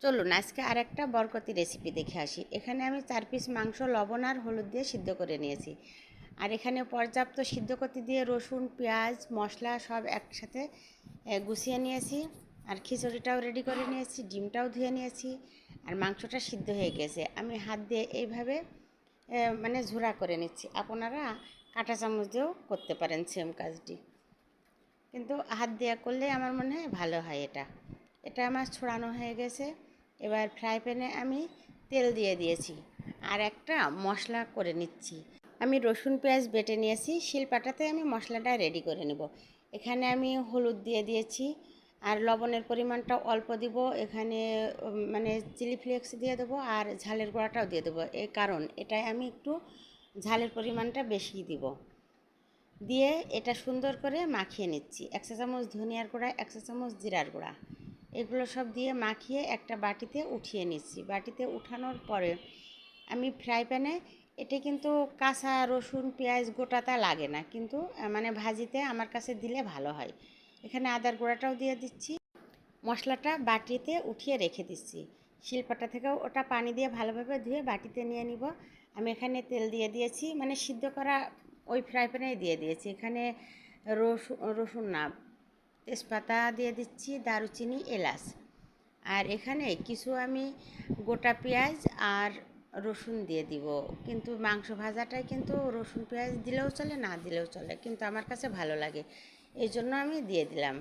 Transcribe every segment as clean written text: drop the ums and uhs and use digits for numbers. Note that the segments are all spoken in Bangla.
চলুন আজকে আরেকটা বরকতি রেসিপি দেখে আসি। এখানে আমি 4 পিস মাংস লবণ আর হলুদ দিয়ে সিদ্ধ করে নিয়েছি। আর এখানে পর্যাপ্ত সিদ্ধ করতে দিয়ে রসুন, পেঁয়াজ, মশলা সব একসাথে গুছিয়ে নিয়েছি। আর খিচুড়িটাও রেডি করে নিয়েছি, ডিমটাও ধুয়ে নিয়েছি। আর মাংসটা সিদ্ধ হয়ে গেছে। আমি হাত দিয়ে এইভাবে মানে ঝুরা করে নিচ্ছি। আপনারা কাঁটা চামচ দিয়েও করতে পারেন সেম কাজটি, কিন্তু হাত দিয়ে করলে আমার মনে হয় ভালো হয়। এটা আমার ছড়ানো হয়ে গেছে। এবার ফ্রাই প্যানে আমি তেল দিয়ে দিয়েছি আর একটা মশলা করে নিচ্ছি। আমি রসুন পেঁয়াজ বেটে নিয়েছি, শিলপাটাতে আমি মশলাটা রেডি করে নেব। এখানে আমি হলুদ দিয়ে দিয়েছি আর লবণের পরিমাণটা অল্প দিব। এখানে মানে চিলি ফ্লেক্স দিয়ে দেবো আর ঝালের গুঁড়াটাও দিয়ে দেবো, এই কারণ এটাই আমি একটু ঝালের পরিমাণটা বেশি দিব। দিয়ে এটা সুন্দর করে মাখিয়ে নিচ্ছি। 1 চা চামচ ধনিয়ার গুঁড়া, 1 চা চামচ জিরার গুঁড়া, এগুলো সব দিয়ে মাখিয়ে একটা বাটিতে উঠিয়ে নিচ্ছি। বাটিতে উঠানোর পরে আমি ফ্রাই প্যানে, এটা কিন্তু কাঁচা রসুন পেঁয়াজ গোটাটা লাগে না, কিন্তু মানে ভাজিতে আমার কাছে দিলে ভালো হয়। এখানে আদার গুঁড়াটাও দিয়ে দিচ্ছি। মশলাটা বাটিতে উঠিয়ে রেখে দিচ্ছি। শিলপাটা থেকেও ওটা পানি দিয়ে ভালোভাবে ধুয়ে বাটিতে নিয়ে নিব। আমি এখানে তেল দিয়ে দিয়েছি, মানে সিদ্ধ করা ওই ফ্রাই প্যানেই দিয়ে দিয়েছি। এখানে রসুন না, তেজপাতা দিয়ে দিচ্ছি, দারুচিনি, এলাচ। আর এখানে কিছু আমি গোটা পেঁয়াজ আর রসুন দিয়ে দিব। কিন্তু মাংস ভাজাটায় কিন্তু রসুন পেঁয়াজ দিলেও চলে, না দিলেও চলে, কিন্তু আমার কাছে ভালো লাগে, এই জন্য আমি দিয়ে দিলাম।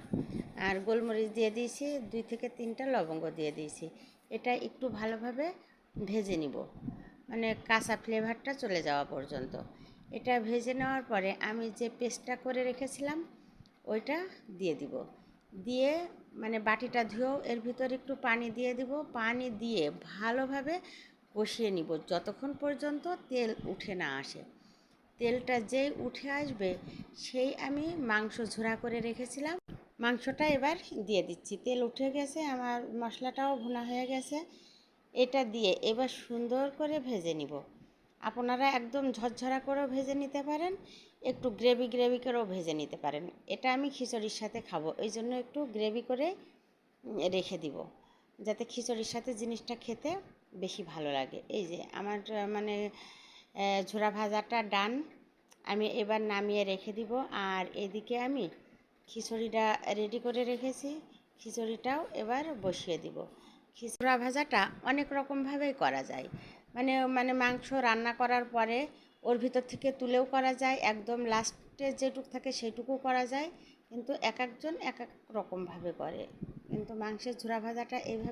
আর গোলমরিচ দিয়ে দিয়েছি, 2 থেকে 3টা লবঙ্গ দিয়ে দিয়েছি। এটা একটু ভালোভাবে ভেজে নিব, মানে কাঁচা ফ্লেভারটা চলে যাওয়া পর্যন্ত। এটা ভেজে নেওয়ার পরে আমি যে পেস্টটা করে রেখেছিলাম ওইটা দিয়ে দিব। দিয়ে মানে বাটিটা ধুয়েও এর ভিতরে একটু পানি দিয়ে দিব। পানি দিয়ে ভালোভাবে কষিয়ে নিব যতক্ষণ পর্যন্ত তেল উঠে না আসে। তেলটা যেই উঠে আসবে সেই আমি মাংস ঝোড়া করে রেখেছিলাম, মাংসটা এবার দিয়ে দিচ্ছি। তেল উঠে গেছে, আমার মশলাটাও ভুনা হয়ে গেছে। এটা দিয়ে এবার সুন্দর করে ভেজে নিব। আপনারা একদম ঝরঝরা করেও ভেজে নিতে পারেন, একটু গ্রেভি গ্রেভি করেও ভেজে নিতে পারেন। এটা আমি খিচুড়ির সাথে খাবো, এই জন্য একটু গ্রেভি করে রেখে দিব, যাতে খিচুড়ির সাথে জিনিসটা খেতে বেশি ভালো লাগে। এই যে আমার মানে ঝোড়া ভাজাটা ডান। আমি এবার নামিয়ে রেখে দিব। আর এদিকে আমি খিচুড়িটা রেডি করে রেখেছি, খিচুড়িটাও এবার বসিয়ে দিব। খিচুড়া ভাজাটা অনেক রকমভাবেই করা যায়, মানে মানে মাংস রান্না করার পরে ওর ভিতর থেকে তুলেও করা যায়, একদম লাস্টে যেটুক থাকে সেটুকু করা যায়, কিন্তু এক একজন এক এক রকমভাবে করে। কিন্তু মাংসের ঝোড়া ভাজাটা এইভাবে